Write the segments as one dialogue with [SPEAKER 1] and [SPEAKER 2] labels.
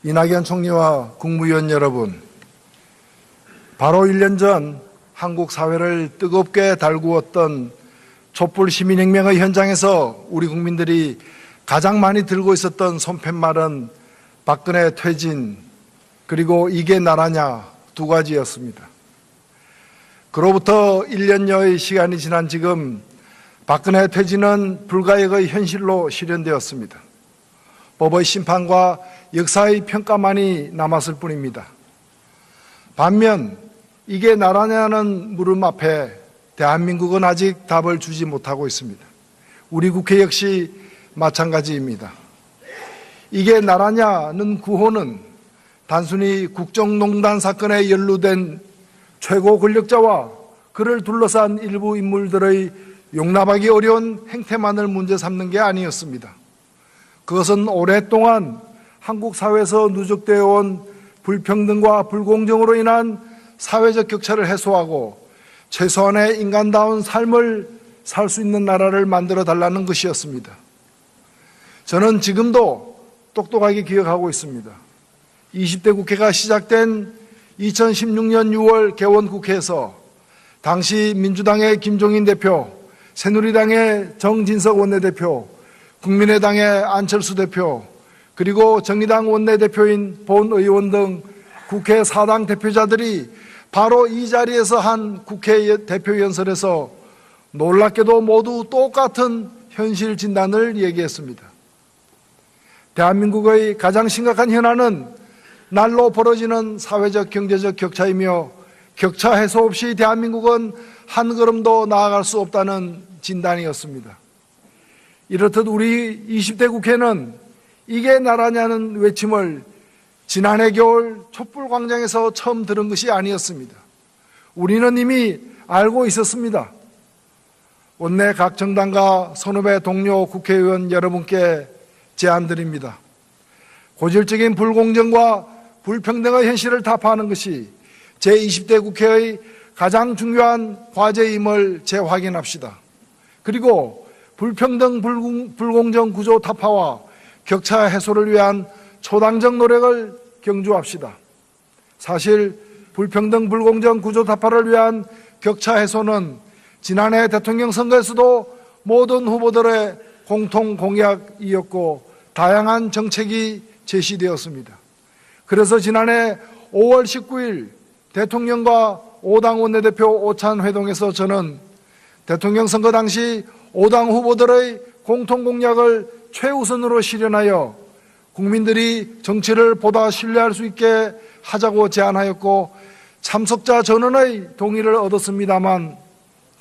[SPEAKER 1] 이낙연 총리와 국무위원 여러분, 바로 1년 전 한국 사회를 뜨겁게 달구었던 촛불 시민혁명의 현장에서 우리 국민들이 가장 많이 들고 있었던 손팻말은 박근혜 퇴진, 그리고 이게 나라냐 두 가지였습니다. 그로부터 1년여의 시간이 지난 지금 박근혜 퇴진은 불가역의 현실로 실현되었습니다. 법의 심판과 역사의 평가만이 남았을 뿐입니다. 반면 이게 나라냐는 물음 앞에 대한민국은 아직 답을 주지 못하고 있습니다. 우리 국회 역시 마찬가지입니다. 이게 나라냐는 구호는 단순히 국정농단 사건에 연루된 최고 권력자와 그를 둘러싼 일부 인물들의 용납하기 어려운 행태만을 문제 삼는 게 아니었습니다. 그것은 오랫동안 한국 사회에서 누적되어 온 불평등과 불공정으로 인한 사회적 격차를 해소하고 최소한의 인간다운 삶을 살 수 있는 나라를 만들어 달라는 것이었습니다. 저는 지금도 똑똑하게 기억하고 있습니다. 20대 국회가 시작된 2016년 6월 개원국회에서 당시 민주당의 김종인 대표, 새누리당의 정진석 원내대표, 국민의당의 안철수 대표, 그리고 정의당 원내대표인 본 의원 등 국회 사당 대표자들이 바로 이 자리에서 한 국회 대표연설에서 놀랍게도 모두 똑같은 현실 진단을 얘기했습니다. 대한민국의 가장 심각한 현안은 날로 벌어지는 사회적 경제적 격차이며 격차 해소 없이 대한민국은 한 걸음도 나아갈 수 없다는 진단이었습니다. 이렇듯 우리 20대 국회는 이게 나라냐는 외침을 지난해 겨울 촛불광장에서 처음 들은 것이 아니었습니다. 우리는 이미 알고 있었습니다. 원내 각 정당과 선후배 동료 국회의원 여러분께 제안드립니다. 고질적인 불공정과 불평등의 현실을 타파하는 것이 제20대 국회의 가장 중요한 과제임을 재확인합시다. 그리고 불평등 불공정 구조 타파와 격차 해소를 위한 초당적 노력을 경주합시다. 사실 불평등 불공정 구조 타파를 위한 격차 해소는 지난해 대통령 선거에서도 모든 후보들의 공통 공약이었고 다양한 정책이 제시되었습니다. 그래서 지난해 5월 19일 대통령과 5당 원내대표 오찬 회동에서 저는 대통령 선거 당시 5당 후보들의 공통 공약을 최우선으로 실현하여 국민들이 정치를 보다 신뢰할 수 있게 하자고 제안하였고 참석자 전원의 동의를 얻었습니다만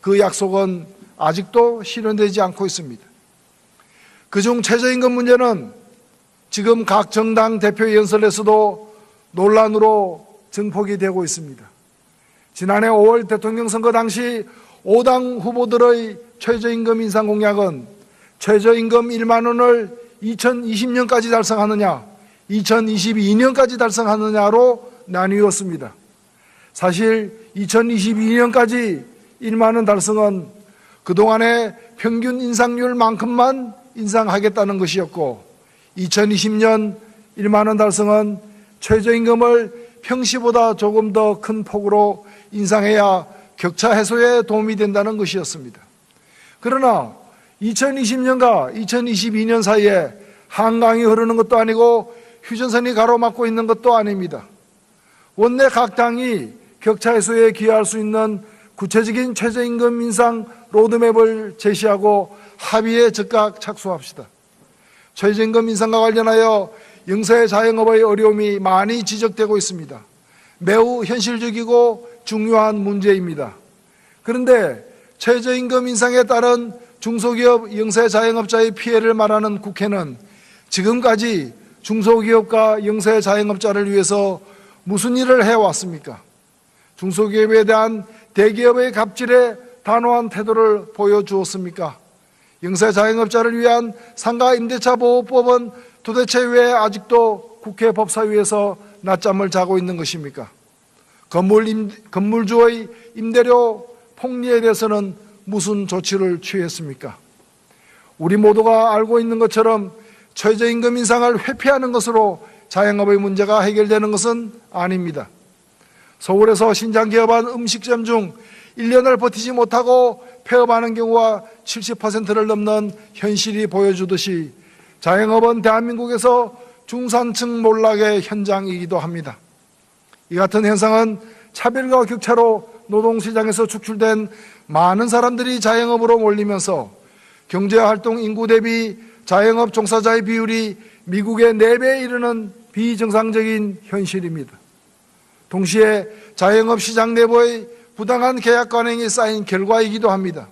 [SPEAKER 1] 그 약속은 아직도 실현되지 않고 있습니다. 그중 최저임금 문제는 지금 각 정당 대표 연설에서도 논란으로 증폭이 되고 있습니다. 지난해 5월 대통령 선거 당시 5당 후보들의 최저임금 인상 공약은 최저임금 1만 원을 2020년까지 달성하느냐, 2022년까지 달성하느냐로 나뉘었습니다. 사실 2022년까지 1만 원 달성은 그동안의 평균 인상률만큼만 인상하겠다는 것이었고 2020년 1만 원 달성은 최저임금을 평시보다 조금 더 큰 폭으로 인상해야 격차 해소에 도움이 된다는 것이었습니다. 그러나 2020년과 2022년 사이에 한강이 흐르는 것도 아니고 휴전선이 가로막고 있는 것도 아닙니다. 원내 각 당이 격차 해소에 기여할 수 있는 구체적인 최저임금 인상 로드맵을 제시하고 합의에 즉각 착수합시다. 최저임금 인상과 관련하여 영세 자영업의 어려움이 많이 지적되고 있습니다. 매우 현실적이고 중요한 문제입니다. 그런데 최저임금 인상에 따른 중소기업 영세 자영업자의 피해를 말하는 국회는 지금까지 중소기업과 영세 자영업자를 위해서 무슨 일을 해왔습니까? 중소기업에 대한 대기업의 갑질에 단호한 태도를 보여주었습니까? 영세 자영업자를 위한 상가 임대차 보호법은 도대체 왜 아직도 국회 법사위에서 낮잠을 자고 있는 것입니까? 건물주의 임대료 폭리에 대해서는 무슨 조치를 취했습니까? 우리 모두가 알고 있는 것처럼 최저임금 인상을 회피하는 것으로 자영업의 문제가 해결되는 것은 아닙니다. 서울에서 신장 개업한 음식점 중 1년을 버티지 못하고 폐업하는 경우가 70%를 넘는 현실이 보여주듯이 자영업은 대한민국에서 중산층 몰락의 현장이기도 합니다. 이 같은 현상은 차별과 격차로 노동시장에서 축출된 많은 사람들이 자영업으로 몰리면서 경제활동 인구 대비 자영업 종사자의 비율이 미국의 4배에 이르는 비정상적인 현실입니다. 동시에 자영업 시장 내부의 부당한 계약 관행이 쌓인 결과이기도 합니다.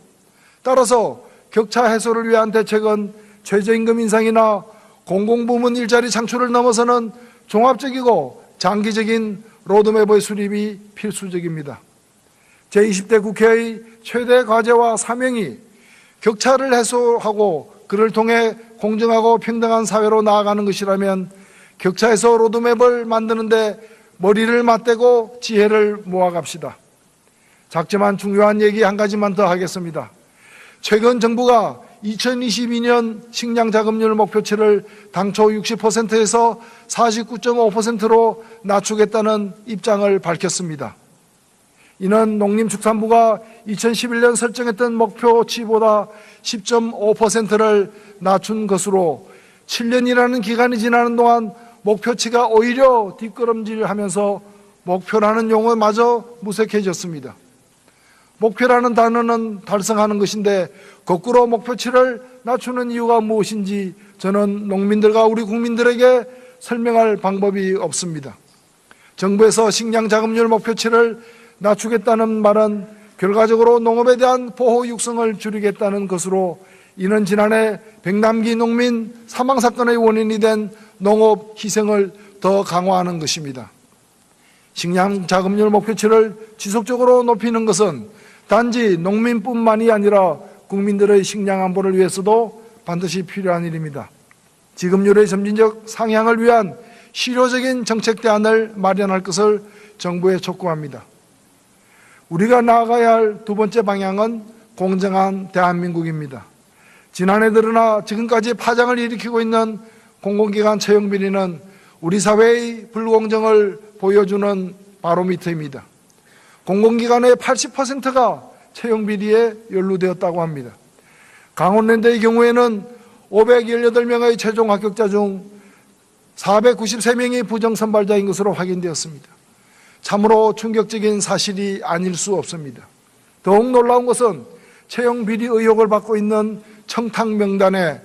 [SPEAKER 1] 따라서 격차 해소를 위한 대책은 최저임금 인상이나 공공부문 일자리 창출을 넘어서는 종합적이고 장기적인 로드맵의 수립이 필수적입니다. 제20대 국회의 최대 과제와 사명이 격차를 해소하고 그를 통해 공정하고 평등한 사회로 나아가는 것이라면 격차 해소 로드맵을 만드는데 머리를 맞대고 지혜를 모아갑시다. 작지만 중요한 얘기 한 가지만 더 하겠습니다. 최근 정부가 2022년 식량 자급률 목표치를 당초 60%에서 49.5%로 낮추겠다는 입장을 밝혔습니다. 이는 농림축산부가 2011년 설정했던 목표치보다 10.5%를 낮춘 것으로 7년이라는 기간이 지나는 동안 목표치가 오히려 뒷걸음질하면서 목표라는 용어마저 무색해졌습니다. 목표라는 단어는 달성하는 것인데 거꾸로 목표치를 낮추는 이유가 무엇인지 저는 농민들과 우리 국민들에게 설명할 방법이 없습니다. 정부에서 식량 자급률 목표치를 낮추겠다는 말은 결과적으로 농업에 대한 보호 육성을 줄이겠다는 것으로 이는 지난해 백남기 농민 사망 사건의 원인이 된 농업 희생을 더 강화하는 것입니다. 식량 자급률 목표치를 지속적으로 높이는 것은 단지 농민뿐만이 아니라 국민들의 식량 안보를 위해서도 반드시 필요한 일입니다. 지급률의 점진적 상향을 위한 실효적인 정책 대안을 마련할 것을 정부에 촉구합니다. 우리가 나아가야 할 두 번째 방향은 공정한 대한민국입니다. 지난해 들어나 지금까지 파장을 일으키고 있는 공공기관 채용 비리는 우리 사회의 불공정을 보여주는 바로미터입니다. 공공기관의 80%가 채용 비리에 연루되었다고 합니다. 강원랜드의 경우에는 518명의 최종 합격자 중 493명이 부정선발자인 것으로 확인되었습니다. 참으로 충격적인 사실이 아닐 수 없습니다. 더욱 놀라운 것은 채용 비리 의혹을 받고 있는 청탁 명단에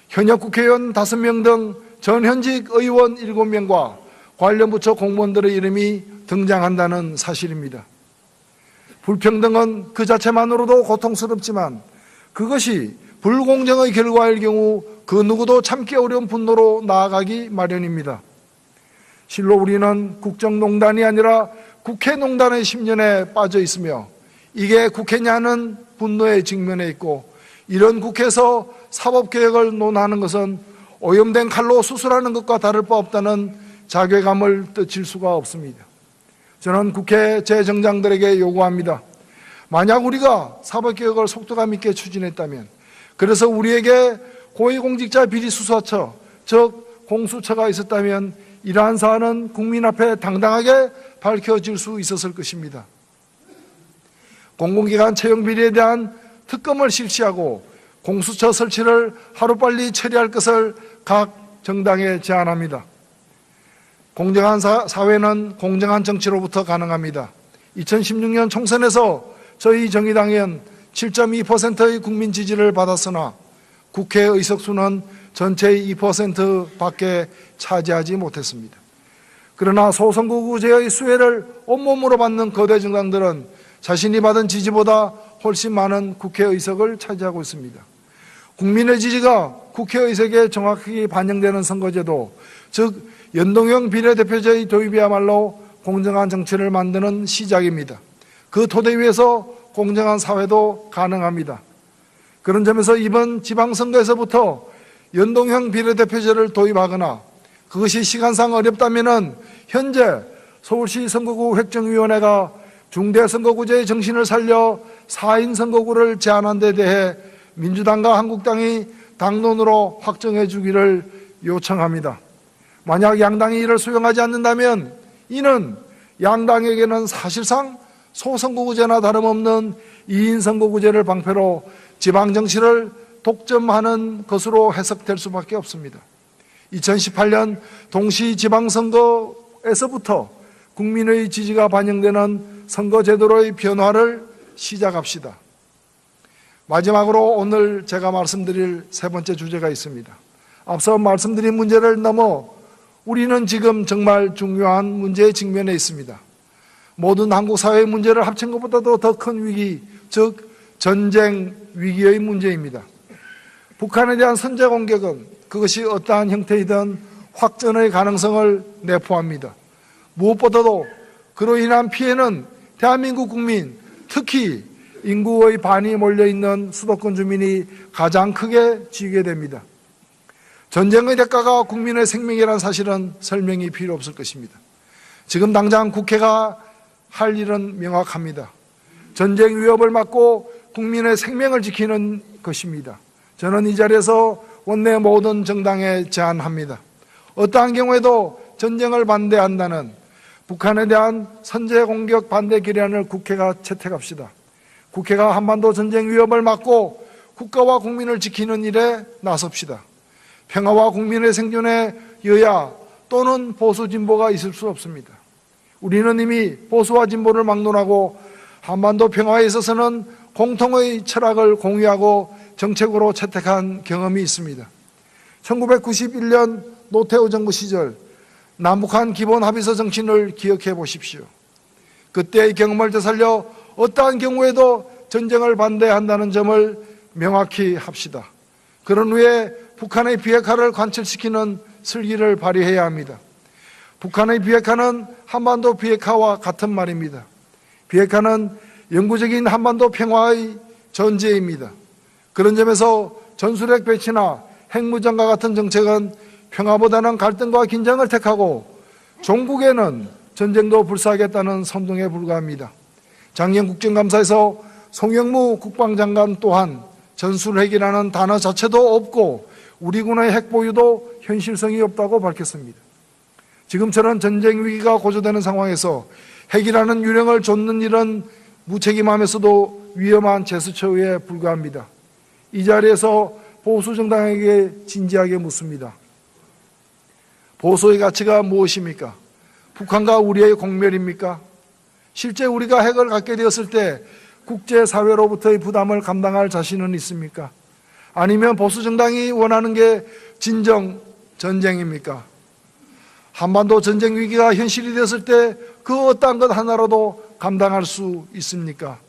[SPEAKER 1] 현역 국회의원 5명 등 전현직 의원 7명과 관련 부처 공무원들의 이름이 등장한다는 사실입니다. 불평등은 그 자체만으로도 고통스럽지만 그것이 불공정의 결과일 경우 그 누구도 참기 어려운 분노로 나아가기 마련입니다. 실로 우리는 국정농단이 아니라 국회농단의 10년에 빠져 있으며 이게 국회냐는 분노에 직면해 있고 이런 국회에서 사법개혁을 논하는 것은 오염된 칼로 수술하는 것과 다를 바 없다는 자괴감을 떨칠 수가 없습니다. 저는 국회 재정장들에게 요구합니다. 만약 우리가 사법개혁을 속도감 있게 추진했다면 그래서 우리에게 고위공직자 비리수사처 즉 공수처가 있었다면 이러한 사안은 국민 앞에 당당하게 밝혀질 수 있었을 것입니다. 공공기관 채용 비리에 대한 특검을 실시하고 공수처 설치를 하루빨리 처리할 것을 각 정당에 제안합니다. 공정한 사회는 공정한 정치로부터 가능합니다. 2016년 총선에서 저희 정의당은 7.2%의 국민 지지를 받았으나 국회 의석수는 전체의 2%밖에 차지하지 못했습니다. 그러나 소선거구제의 수혜를 온몸으로 받는 거대 정당들은 자신이 받은 지지보다 훨씬 많은 국회의석을 차지하고 있습니다. 국민의 지지가 국회의석에 정확히 반영되는 선거제도, 즉 연동형 비례대표제의 도입이야말로 공정한 정치를 만드는 시작입니다. 그 토대 위에서 공정한 사회도 가능합니다. 그런 점에서 이번 지방선거에서부터 연동형 비례대표제를 도입하거나 그것이 시간상 어렵다면 현재 서울시 선거구 획정위원회가 중대선거구제의 정신을 살려 4인 선거구를 제한한 데 대해 민주당과 한국당이 당론으로 확정해 주기를 요청합니다. 만약 양당이 이를 수용하지 않는다면 이는 양당에게는 사실상 소선거구제나 다름없는 2인 선거구제를 방패로 지방정치를 독점하는 것으로 해석될 수밖에 없습니다. 2018년 동시지방선거에서부터 국민의 지지가 반영되는 선거제도의 변화를 시작합시다. 마지막으로 오늘 제가 말씀드릴 세 번째 주제가 있습니다. 앞서 말씀드린 문제를 넘어 우리는 지금 정말 중요한 문제에 직면해 있습니다. 모든 한국 사회의 문제를 합친 것보다도 더 큰 위기, 즉 전쟁 위기의 문제입니다. 북한에 대한 선제 공격은 그것이 어떠한 형태이든 확전의 가능성을 내포합니다. 무엇보다도 그로 인한 피해는 대한민국 국민, 특히 인구의 반이 몰려있는 수도권 주민이 가장 크게 지게 됩니다. 전쟁의 대가가 국민의 생명이라는 사실은 설명이 필요 없을 것입니다. 지금 당장 국회가 할 일은 명확합니다. 전쟁 위협을 막고 국민의 생명을 지키는 것입니다. 저는 이 자리에서 원내 모든 정당에 제안합니다. 어떠한 경우에도 전쟁을 반대한다는 북한에 대한 선제 공격 반대 결의안을 국회가 채택합시다. 국회가 한반도 전쟁 위협을 막고 국가와 국민을 지키는 일에 나섭시다. 평화와 국민의 생존에 여야 또는 보수 진보가 있을 수 없습니다. 우리는 이미 보수와 진보를 막론하고 한반도 평화에 있어서는 공통의 철학을 공유하고 정책으로 채택한 경험이 있습니다. 1991년 노태우 정부 시절 남북한 기본합의서 정신을 기억해 보십시오. 그때의 경험을 되살려 어떠한 경우에도 전쟁을 반대한다는 점을 명확히 합시다. 그런 후에 북한의 비핵화를 관철시키는 슬기를 발휘해야 합니다. 북한의 비핵화는 한반도 비핵화와 같은 말입니다. 비핵화는 영구적인 한반도 평화의 전제입니다. 그런 점에서 전술핵 배치나 핵무장과 같은 정책은 평화보다는 갈등과 긴장을 택하고 종국에는 전쟁도 불사하겠다는 선동에 불과합니다. 작년 국정감사에서 송영무 국방장관 또한 전술핵이라는 단어 자체도 없고 우리 군의 핵 보유도 현실성이 없다고 밝혔습니다. 지금처럼 전쟁 위기가 고조되는 상황에서 핵이라는 유령을 좇는 일은 무책임하면서도 위험한 제스처에 불과합니다. 이 자리에서 보수 정당에게 진지하게 묻습니다. 보수의 가치가 무엇입니까? 북한과 우리의 공멸입니까? 실제 우리가 핵을 갖게 되었을 때 국제사회로부터의 부담을 감당할 자신은 있습니까? 아니면 보수 정당이 원하는 게 진정 전쟁입니까? 한반도 전쟁 위기가 현실이 되었을 때 그 어떠한 것 하나라도 감당할 수 있습니까?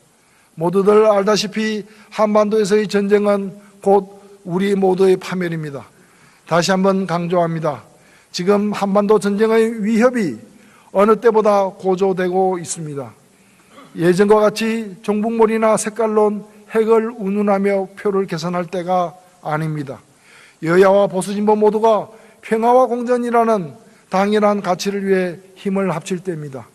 [SPEAKER 1] 모두들 알다시피 한반도에서의 전쟁은 곧 우리 모두의 파멸입니다. 다시 한번 강조합니다. 지금 한반도 전쟁의 위협이 어느 때보다 고조되고 있습니다. 예전과 같이 종북몰이나 색깔론 핵을 운운하며 표를 계산할 때가 아닙니다. 여야와 보수진보 모두가 평화와 공존이라는 당연한 가치를 위해 힘을 합칠 때입니다.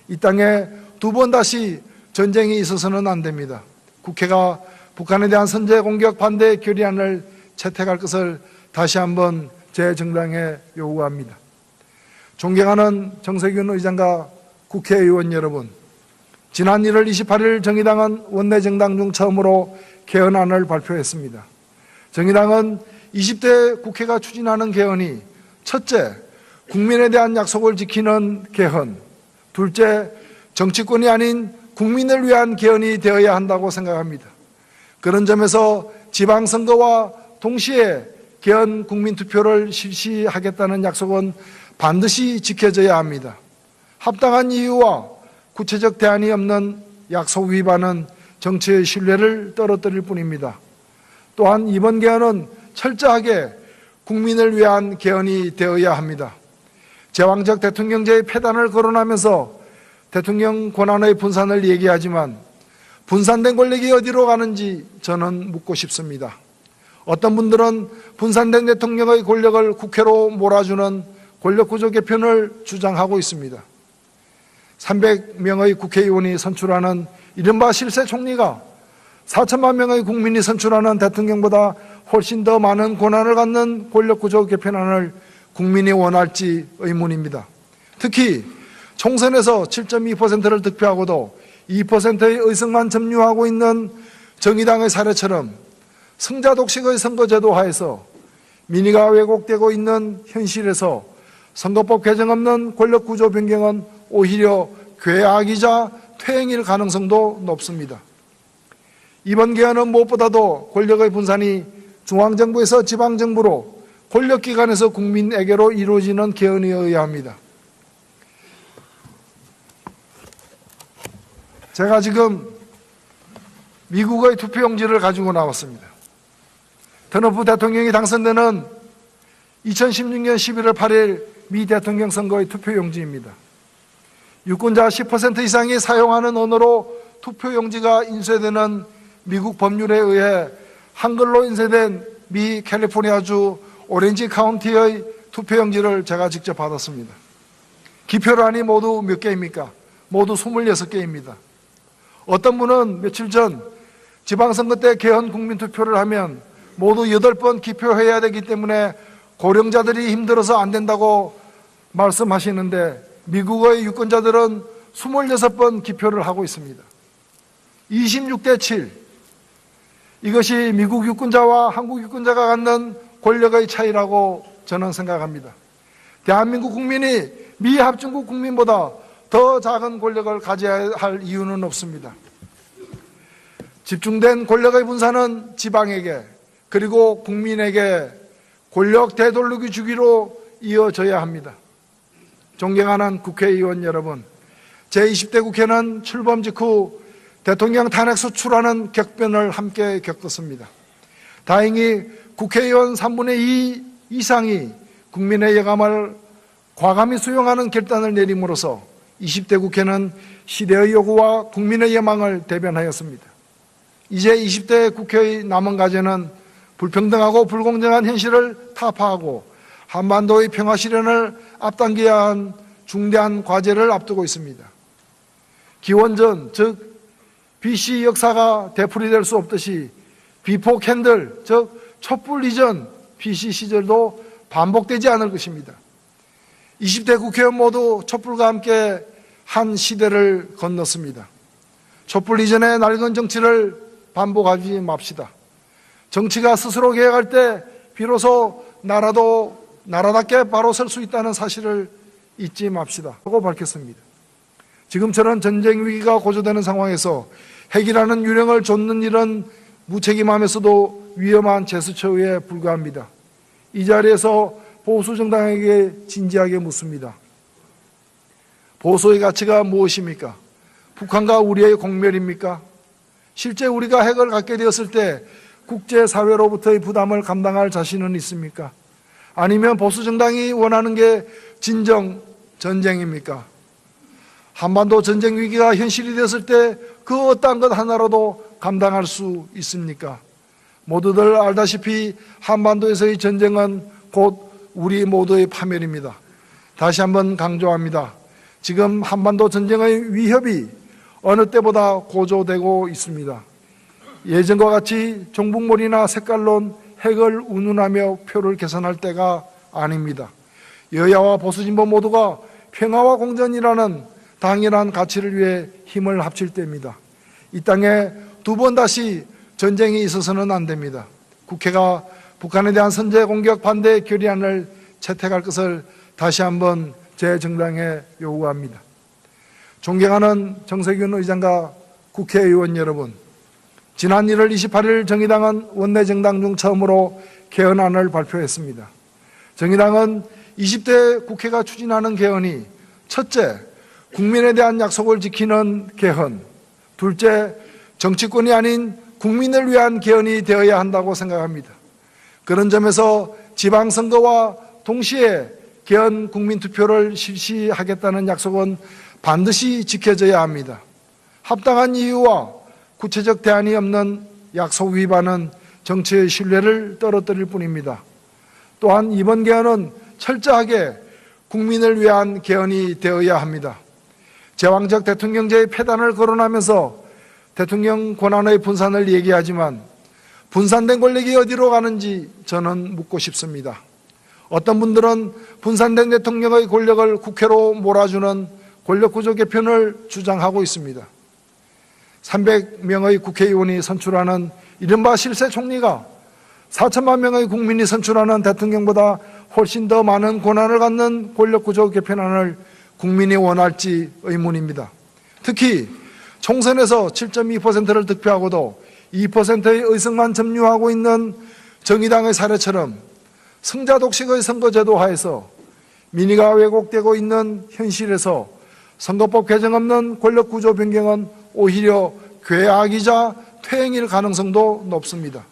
[SPEAKER 1] 이 땅에 두 번 다시 전쟁이 있어서는 안 됩니다. 국회가 북한에 대한 선제 공격 반대 결의안을 채택할 것을 다시 한번 제 정당에 요구합니다. 존경하는 정세균 의장과 국회의원 여러분, 지난 1월 28일 정의당은 원내 정당 중 처음으로 개헌안을 발표했습니다. 정의당은 20대 국회가 추진하는 개헌이 첫째, 국민에 대한 약속을 지키는 개헌, 둘째, 정치권이 아닌 국민을 위한 개헌이 되어야 한다고 생각합니다. 그런 점에서 지방선거와 동시에 개헌 국민투표를 실시하겠다는 약속은 반드시 지켜져야 합니다. 합당한 이유와 구체적 대안이 없는 약속 위반은 정치의 신뢰를 떨어뜨릴 뿐입니다. 또한 이번 개헌은 철저하게 국민을 위한 개헌이 되어야 합니다. 제왕적 대통령제의 폐단을 거론하면서 대통령 권한의 분산을 얘기하지만 분산된 권력이 어디로 가는지 저는 묻고 싶습니다. 어떤 분들은 분산된 대통령의 권력을 국회로 몰아주는 권력구조 개편을 주장하고 있습니다. 300명의 국회의원이 선출하는 이른바 실세 총리가 4천만 명의 국민이 선출하는 대통령보다 훨씬 더 많은 권한을 갖는 권력구조 개편안을 국민이 원할지 의문입니다. 특히 총선에서 7.2%를 득표하고도 2%의 의석만 점유하고 있는 정의당의 사례처럼 승자 독식의 선거제도 하에서 민의가 왜곡되고 있는 현실에서 선거법 개정 없는 권력구조 변경은 오히려 괴악이자 퇴행일 가능성도 높습니다. 이번 개헌은 무엇보다도 권력의 분산이 중앙정부에서 지방정부로, 권력기관에서 국민에게로 이루어지는 개헌이어야 합니다. 제가 지금 미국의 투표용지를 가지고 나왔습니다. 트럼프 대통령이 당선되는 2016년 11월 8일 미 대통령 선거의 투표용지입니다. 유권자 10% 이상이 사용하는 언어로 투표용지가 인쇄되는 미국 법률에 의해 한글로 인쇄된 미 캘리포니아주 오렌지 카운티의 투표용지를 제가 직접 받았습니다. 기표란이 모두 몇 개입니까? 모두 26개입니다. 어떤 분은 며칠 전 지방선거 때 개헌 국민투표를 하면 모두 8번 기표해야 되기 때문에 고령자들이 힘들어서 안 된다고 말씀하시는데, 미국의 유권자들은 26번 기표를 하고 있습니다. 26대 7. 이것이 미국 유권자와 한국 유권자가 갖는 권력의 차이라고 저는 생각합니다. 대한민국 국민이 미 합중국 국민보다 더 작은 권력을 가져야 할 이유는 없습니다. 집중된 권력의 분산은 지방에게, 그리고 국민에게 권력 되돌리기 주기로 이어져야 합니다. 존경하는 국회의원 여러분, 제20대 국회는 출범 직후 대통령 탄핵 소추라는 격변을 함께 겪었습니다. 다행히 국회의원 3분의 2 이상이 국민의 예감을 과감히 수용하는 결단을 내림으로써 20대 국회는 시대의 요구와 국민의 예망을 대변하였습니다. 이제 20대 국회의 남은 과제는 불평등하고 불공정한 현실을 타파하고 한반도의 평화 실현을 앞당겨야 한 중대한 과제를 앞두고 있습니다. 기원전, 즉 BC 역사가 되풀이될 수 없듯이 비포 캔들, 즉 촛불 이전 BC 시절도 반복되지 않을 것입니다. 20대 국회의원 모두 촛불과 함께 한 시대를 건넜습니다. 촛불 이전의 낡은 정치를 반복하지 맙시다. 정치가 스스로 개혁할 때 비로소 나라도 나라답게 바로 설 수 있다는 사실을 잊지 맙시다 하고 밝혔습니다. 지금처럼 전쟁 위기가 고조되는 상황에서 핵이라는 유령을 좇는 일은 무책임하면서도 위험한 제스처에 불과합니다. 이 자리에서 보수 정당에게 진지하게 묻습니다. 보수의 가치가 무엇입니까? 북한과 우리의 공멸입니까? 실제 우리가 핵을 갖게 되었을 때 국제사회로부터의 부담을 감당할 자신은 있습니까? 아니면 보수 정당이 원하는 게 진정 전쟁입니까? 한반도 전쟁 위기가 현실이 되었을 때 그 어떠한 것 하나라도 감당할 수 있습니까? 모두들 알다시피 한반도에서의 전쟁은 곧 우리 모두의 파멸입니다. 다시 한번 강조합니다. 지금 한반도 전쟁의 위협이 어느 때보다 고조되고 있습니다. 예전과 같이 종북몰이나 색깔론, 핵을 운운하며 표를 계산할 때가 아닙니다. 여야와 보수진보 모두가 평화와 공존이라는 당연한 가치를 위해 힘을 합칠 때입니다. 이 땅에 두 번 다시 전쟁이 있어서는 안 됩니다. 국회가 북한에 대한 선제 공격 반대 결의안을 채택할 것을 다시 한번 제 정당에 요구합니다. 존경하는 정세균 의장과 국회의원 여러분, 지난 1월 28일 정의당은 원내정당 중 처음으로 개헌안을 발표했습니다. 정의당은 20대 국회가 추진하는 개헌이 첫째, 국민에 대한 약속을 지키는 개헌, 둘째, 정치권이 아닌 국민을 위한 개헌이 되어야 한다고 생각합니다. 그런 점에서 지방선거와 동시에 개헌 국민투표를 실시하겠다는 약속은 반드시 지켜져야 합니다. 합당한 이유와 구체적 대안이 없는 약속 위반은 정치의 신뢰를 떨어뜨릴 뿐입니다. 또한 이번 개헌은 철저하게 국민을 위한 개헌이 되어야 합니다. 제왕적 대통령제의 폐단을 거론하면서 대통령 권한의 분산을 얘기하지만 분산된 권력이 어디로 가는지 저는 묻고 싶습니다. 어떤 분들은 분산된 대통령의 권력을 국회로 몰아주는 권력구조 개편을 주장하고 있습니다. 300명의 국회의원이 선출하는 이른바 실세 총리가 4천만 명의 국민이 선출하는 대통령보다 훨씬 더 많은 권한을 갖는 권력구조 개편안을 국민이 원할지 의문입니다. 특히 총선에서 7.2%를 득표하고도 2%의 의석만 점유하고 있는 정의당의 사례처럼 승자 독식의 선거제도 하에서 민의가 왜곡되고 있는 현실에서 선거법 개정 없는 권력구조 변경은 오히려 괴악이자 퇴행일 가능성도 높습니다.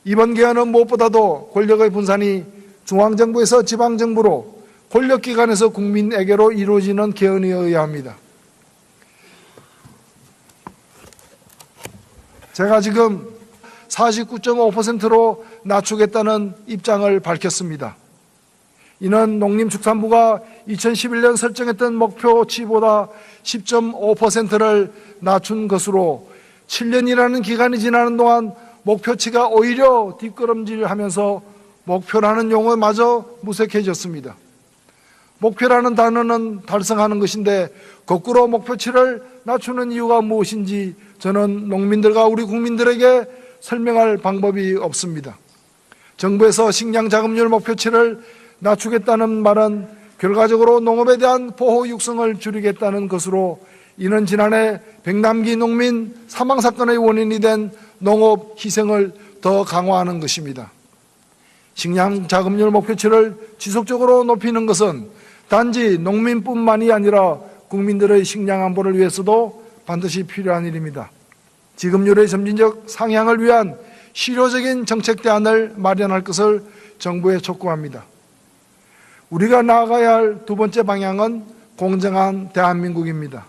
[SPEAKER 1] 이번 개헌은 무엇보다도 권력의 분산이 중앙정부에서 지방정부로, 권력기관에서 국민에게로 이루어지는 개헌이어야 합니다. 제가 지금 49.5%로 낮추겠다는 입장을 밝혔습니다. 이는 농림축산부가 2011년 설정했던 목표치보다 10.5%를 낮춘 것으로 7년이라는 기간이 지나는 동안 목표치가 오히려 뒷걸음질하면서 목표라는 용어마저 무색해졌습니다. 목표라는 단어는 달성하는 것인데 거꾸로 목표치를 낮추는 이유가 무엇인지 저는 농민들과 우리 국민들에게 설명할 방법이 없습니다. 정부에서 식량 자급률 목표치를 낮추겠다는 말은 결과적으로 농업에 대한 보호 육성을 줄이겠다는 것으로, 이는 지난해 백남기 농민 사망 사건의 원인이 된 농업 희생을 더 강화하는 것입니다. 식량 자급률 목표치를 지속적으로 높이는 것은 단지 농민뿐만이 아니라 국민들의 식량 안보를 위해서도 반드시 필요한 일입니다. 지급률의 점진적 상향을 위한 실효적인 정책 대안을 마련할 것을 정부에 촉구합니다. 우리가 나아가야 할 두 번째 방향은 공정한 대한민국입니다.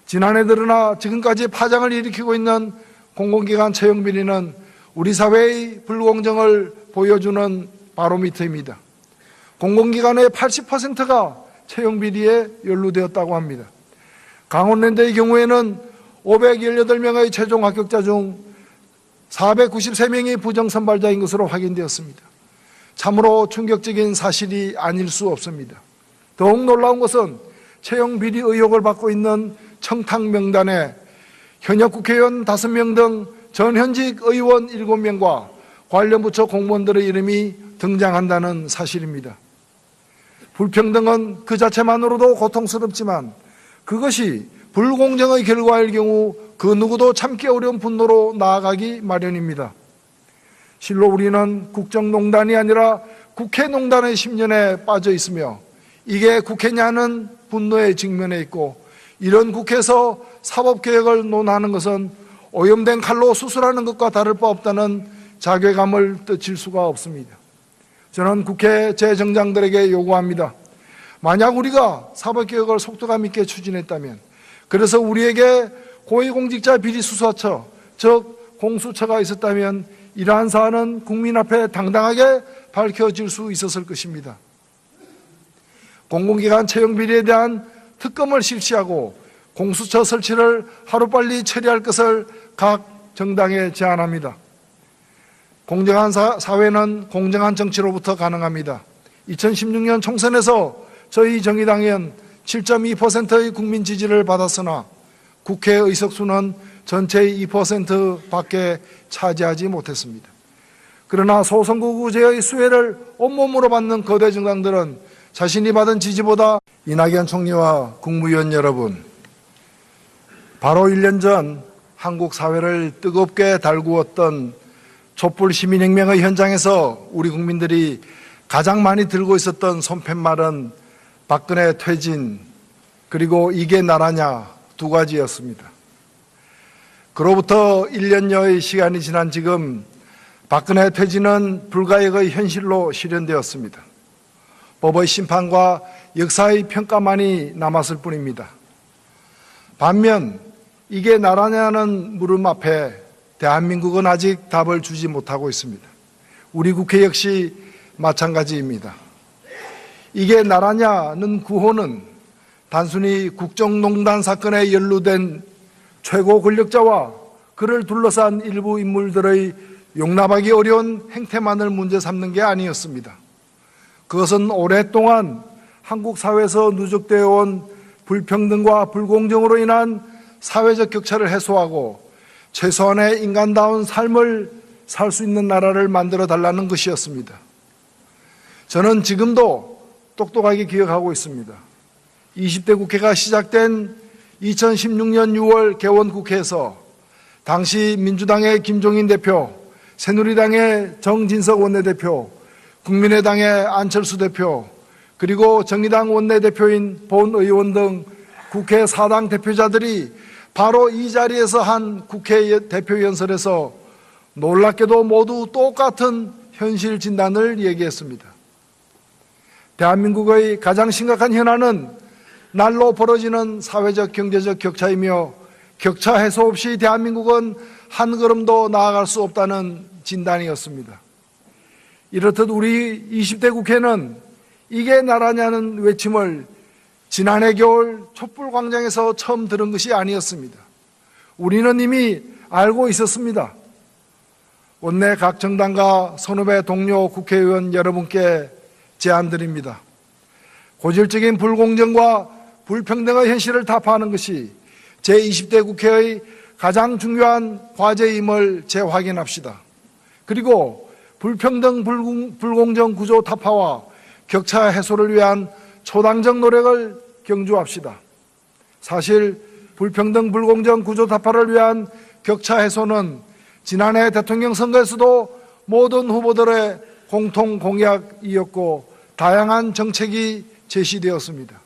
[SPEAKER 1] 지난해 들어나 지금까지 파장을 일으키고 있는 공공기관 채용 비리는 우리 사회의 불공정을 보여주는 바로미터입니다. 공공기관의 80%가 채용 비리에 연루되었다고 합니다. 강원랜드의 경우에는 518명의 최종 합격자 중 493명이 부정선발자인 것으로 확인되었습니다. 참으로 충격적인 사실이 아닐 수 없습니다. 더욱 놀라운 것은 채용 비리 의혹을 받고 있는 청탁 명단에 현역 국회의원 5명 등 전현직 의원 7명과 관련 부처 공무원들의 이름이 등장한다는 사실입니다. 불평등은 그 자체만으로도 고통스럽지만 그것이 불공정의 결과일 경우 그 누구도 참기 어려운 분노로 나아가기 마련입니다. 실로 우리는 국정농단이 아니라 국회농단의 10년에 빠져 있으며 이게 국회냐는 분노에 직면해 있고, 이런 국회에서 사법개혁을 논하는 것은 오염된 칼로 수술하는 것과 다를 바 없다는 자괴감을 떨칠 수가 없습니다. 저는 국회 재정장들에게 요구합니다. 만약 우리가 사법개혁을 속도감 있게 추진했다면, 그래서 우리에게 고위공직자 비리수사처, 즉 공수처가 있었다면 이러한 사안은 국민 앞에 당당하게 밝혀질 수 있었을 것입니다. 공공기관 채용 비리에 대한 특검을 실시하고 공수처 설치를 하루빨리 처리할 것을 각 정당에 제안합니다. 공정한 사회는 공정한 정치로부터 가능합니다. 2016년 총선에서 저희 정의당은 7.2%의 국민 지지를 받았으나 국회 의석수는 전체의 2%밖에 차지하지 못했습니다. 그러나 소선거구제의 수혜를 온몸으로 받는 거대 정당들은 자신이 받은 지지보다, 이낙연 총리와 국무위원 여러분, 바로 1년 전 한국 사회를 뜨겁게 달구었던 촛불 시민혁명의 현장에서 우리 국민들이 가장 많이 들고 있었던 손팻말은 박근혜 퇴진, 그리고 이게 나라냐 두 가지였습니다. 그로부터 1년여의 시간이 지난 지금 박근혜 퇴진은 불가역의 현실로 실현되었습니다. 법의 심판과 역사의 평가만이 남았을 뿐입니다. 반면 이게 나라냐는 물음 앞에 대한민국은 아직 답을 주지 못하고 있습니다. 우리 국회 역시 마찬가지입니다. 이게 나라냐는 구호는 단순히 국정농단 사건에 연루된 최고 권력자와 그를 둘러싼 일부 인물들의 용납하기 어려운 행태만을 문제 삼는 게 아니었습니다. 그것은 오랫동안 한국 사회에서 누적되어 온 불평등과 불공정으로 인한 사회적 격차를 해소하고 최소한의 인간다운 삶을 살 수 있는 나라를 만들어 달라는 것이었습니다. 저는 지금도 똑똑하게 기억하고 있습니다. 20대 국회가 시작된 2016년 6월 개원국회에서 당시 민주당의 김종인 대표, 새누리당의 정진석 원내대표, 국민의당의 안철수 대표, 그리고 정의당 원내대표인 본 의원 등 국회 4당 대표자들이 바로 이 자리에서 한 국회 대표연설에서 놀랍게도 모두 똑같은 현실 진단을 얘기했습니다. 대한민국의 가장 심각한 현안은 날로 벌어지는 사회적 경제적 격차이며 격차 해소 없이 대한민국은 한 걸음도 나아갈 수 없다는 진단이었습니다. 이렇듯 우리 20대 국회는 이게 나라냐는 외침을 지난해 겨울 촛불광장에서 처음 들은 것이 아니었습니다. 우리는 이미 알고 있었습니다. 원내 각 정당과 선후배 동료 국회의원 여러분께 제안드립니다. 고질적인 불공정과 불평등의 현실을 타파하는 것이 제20대 국회의 가장 중요한 과제임을 재확인합시다. 그리고 불평등 불공정 구조 타파와 격차 해소를 위한 초당적 노력을 경주합시다. 사실 불평등 불공정 구조 타파를 위한 격차 해소는 지난해 대통령 선거에서도 모든 후보들의 공통 공약이었고 다양한 정책이 제시되었습니다.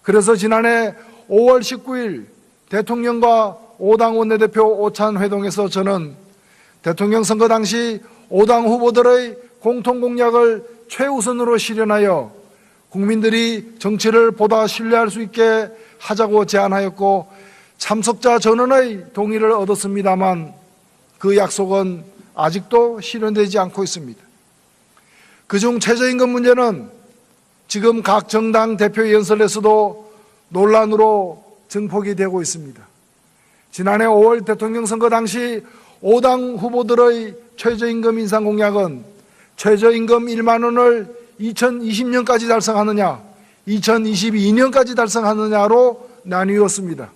[SPEAKER 1] 그래서 지난해 5월 19일 대통령과 5당 원내대표 오찬 회동에서 저는 대통령 선거 당시 5당 후보들의 공통 공약을 최우선으로 실현하여 국민들이 정치를 보다 신뢰할 수 있게 하자고 제안하였고 참석자 전원의 동의를 얻었습니다만 그 약속은 아직도 실현되지 않고 있습니다. 그중 최저임금 문제는 지금 각 정당 대표 연설에서도 논란으로 증폭이 되고 있습니다. 지난해 5월 대통령 선거 당시 5당 후보들의 최저임금 인상 공약은 최저임금 1만 원을 2020년까지 달성하느냐, 2022년까지 달성하느냐로 나뉘었습니다.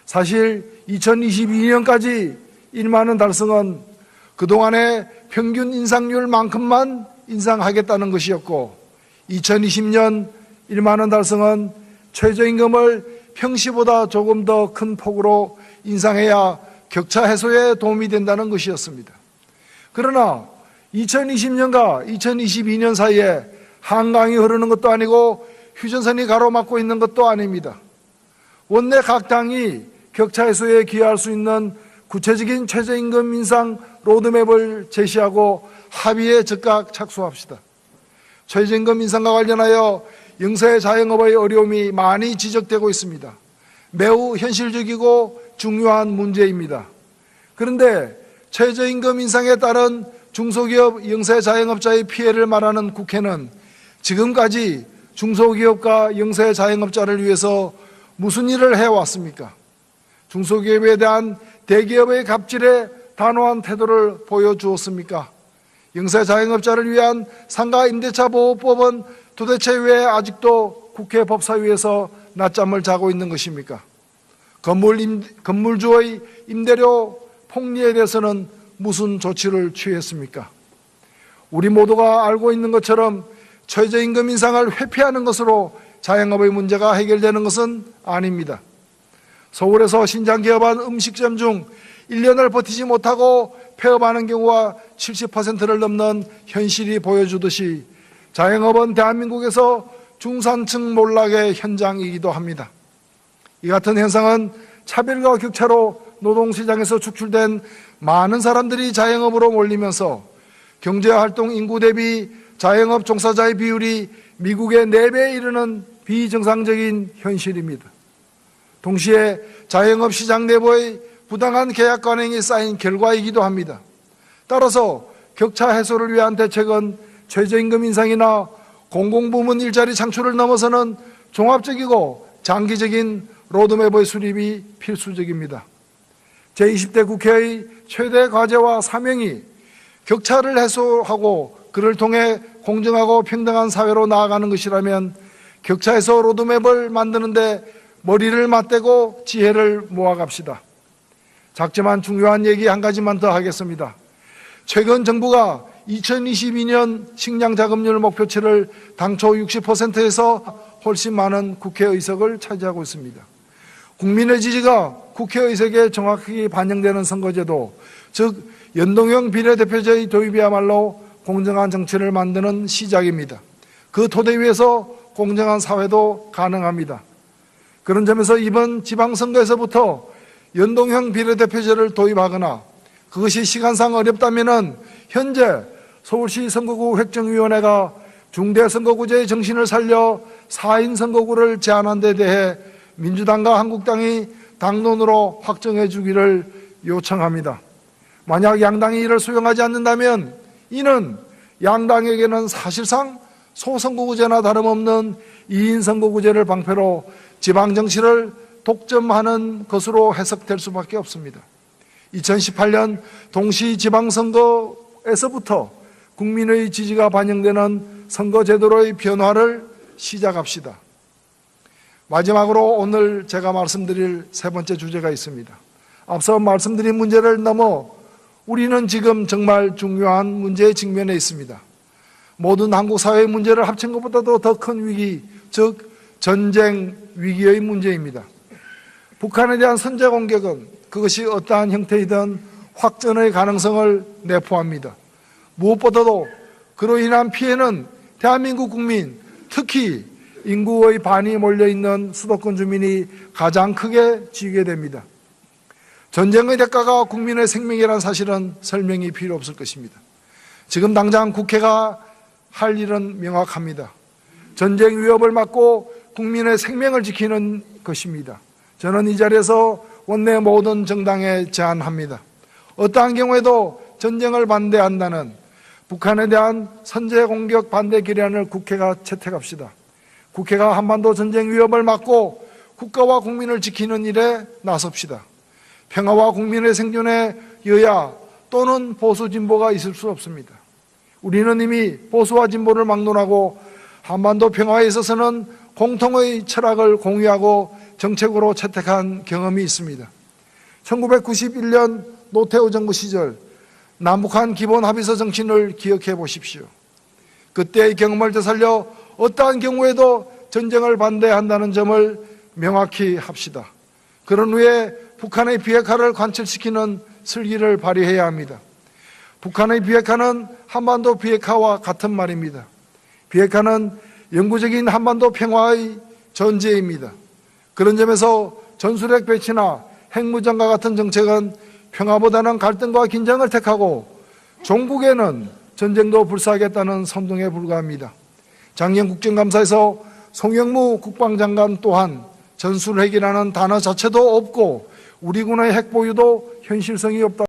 [SPEAKER 1] 사실 2022년까지 1만 원 달성은 그동안의 평균 인상률만큼만 인상하겠다는 것이었고 2020년 1만 원 달성은 최저임금을 평시보다 조금 더 큰 폭으로 인상해야 격차 해소에 도움이 된다는 것이었습니다. 그러나 2020년과 2022년 사이에 한강이 흐르는 것도 아니고 휴전선이 가로막고 있는 것도 아닙니다. 원내 각 당이 격차 해소에 기여할 수 있는 구체적인 최저임금 인상 로드맵을 제시하고 합의에 즉각 착수합시다. 최저임금 인상과 관련하여 영세 자영업의 어려움이 많이 지적되고 있습니다. 매우 현실적이고 중요한 문제입니다. 그런데 최저임금 인상에 따른 중소기업 영세 자영업자의 피해를 말하는 국회는 지금까지 중소기업과 영세 자영업자를 위해서 무슨 일을 해왔습니까? 중소기업에 대한 대기업의 갑질에 단호한 태도를 보여주었습니까? 영세 자영업자를 위한 상가 임대차 보호법은 도대체 왜 아직도 국회 법사위에서 낮잠을 자고 있는 것입니까? 건물주의 임대료 폭리에 대해서는 무슨 조치를 취했습니까? 우리 모두가 알고 있는 것처럼 최저임금 인상을 회피하는 것으로 자영업의 문제가 해결되는 것은 아닙니다. 서울에서 신장 개업한 음식점 중 1년을 버티지 못하고 폐업하는 경우가 70%를 넘는 현실이 보여주듯이 자영업은 대한민국에서 중산층 몰락의 현장이기도 합니다. 이 같은 현상은 차별과 격차로 노동시장에서 축출된 많은 사람들이 자영업으로 몰리면서 경제활동 인구 대비 자영업 종사자의 비율이 미국의 4배에 이르는 비정상적인 현실입니다. 동시에 자영업 시장 내부의 부당한 계약 관행이 쌓인 결과이기도 합니다. 따라서 격차 해소를 위한 대책은 최저임금 인상이나 공공부문 일자리 창출을 넘어서는 종합적이고 장기적인 로드맵의 수립이 필수적입니다. 제20대 국회의 최대 과제와 사명이 격차를 해소하고 그를 통해 공정하고 평등한 사회로 나아가는 것이라면 격차에서 로드맵을 만드는데 머리를 맞대고 지혜를 모아갑시다. 작지만 중요한 얘기 한 가지만 더 하겠습니다. 최근 정부가 2022년 식량 자급률 목표치를 당초 60%에서 훨씬 많은 국회의석을 차지하고 있습니다. 국민의 지지가 국회의석에 정확하게 반영되는 선거제도, 즉 연동형 비례대표제의 도입이야말로 공정한 정치를 만드는 시작입니다. 그 토대 위에서 공정한 사회도 가능합니다. 그런 점에서 이번 지방선거에서부터 연동형 비례대표제를 도입하거나 그것이 시간상 어렵다면 현재 서울시 선거구 획정위원회가 중대선거구제의 정신을 살려 4인 선거구를 제한한 데 대해 민주당과 한국당이 당론으로 확정해 주기를 요청합니다. 만약 양당이 이를 수용하지 않는다면 이는 양당에게는 사실상 소선거구제나 다름없는 2인 선거구제를 방패로 지방정치를 독점하는 것으로 해석될 수밖에 없습니다. 2018년 동시 지방선거에서부터 국민의 지지가 반영되는 선거제도로의 변화를 시작합시다. 마지막으로 오늘 제가 말씀드릴 세 번째 주제가 있습니다. 앞서 말씀드린 문제를 넘어 우리는 지금 정말 중요한 문제에 직면해 있습니다. 모든 한국 사회의 문제를 합친 것보다도 더 큰 위기, 즉 전쟁 위기의 문제입니다. 북한에 대한 선제 공격은 그것이 어떠한 형태이든 확전의 가능성을 내포합니다. 무엇보다도 그로 인한 피해는 대한민국 국민, 특히 인구의 반이 몰려있는 수도권 주민이 가장 크게 지게 됩니다. 전쟁의 대가가 국민의 생명이라는 사실은 설명이 필요 없을 것입니다. 지금 당장 국회가 할 일은 명확합니다. 전쟁 위협을 막고 국민의 생명을 지키는 것입니다. 저는 이 자리에서 원내 모든 정당에 제안합니다. 어떠한 경우에도 전쟁을 반대한다는 북한에 대한 선제 공격 반대 결의안을 국회가 채택합시다. 국회가 한반도 전쟁 위협을 막고 국가와 국민을 지키는 일에 나섭시다. 평화와 국민의 생존에 여야 또는 보수 진보가 있을 수 없습니다. 우리는 이미 보수와 진보를 막론하고 한반도 평화에 있어서는 공통의 철학을 공유하고 정책으로 채택한 경험이 있습니다. 1991년 노태우 정부 시절 남북한 기본합의서 정신을 기억해 보십시오. 그때의 경험을 되살려 어떠한 경우에도 전쟁을 반대한다는 점을 명확히 합시다. 그런 후에 북한의 비핵화를 관철시키는 슬기를 발휘해야 합니다. 북한의 비핵화는 한반도 비핵화와 같은 말입니다. 비핵화는 영구적인 한반도 평화의 전제입니다. 그런 점에서 전술핵 배치나 핵무장과 같은 정책은 평화보다는 갈등과 긴장을 택하고 종국에는 전쟁도 불사하겠다는 선동에 불과합니다. 작년 국정감사에서 송영무 국방장관 또한 전술핵이라는 단어 자체도 없고 우리 군의 핵 보유도 현실성이 없다.